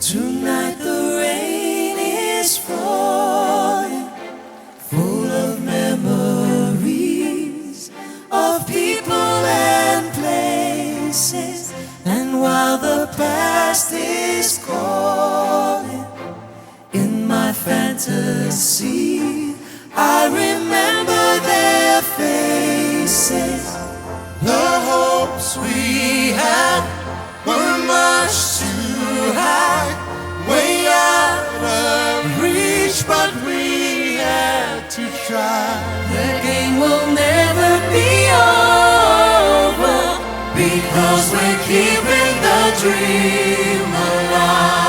Tonight the rain is falling, full of memories of people and places. And while the past is calling, in my fantasy I remember their faces. The hopes we had were much too high, way out of reach, but we had to try. The game will never be over, because we're keeping the dream alive.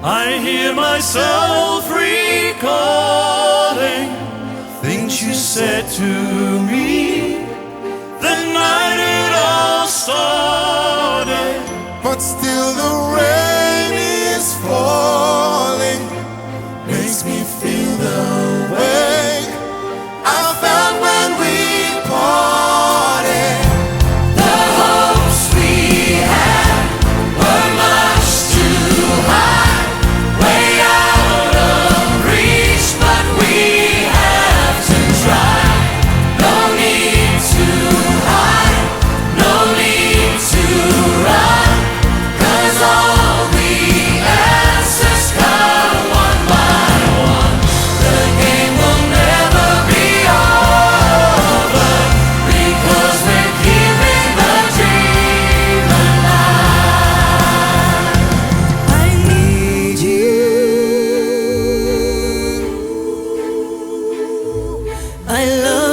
I hear myself recalling things you said to me the night it all started. But still the rain is falling, makes me feel the way I felt when we parted. The hopes we had were much too high, way out of reach, but we have to try. No need to hide, no need to run, 'cause all the answers come one by one. The game will never be over, because we're keeping the dream alive. I need you, I love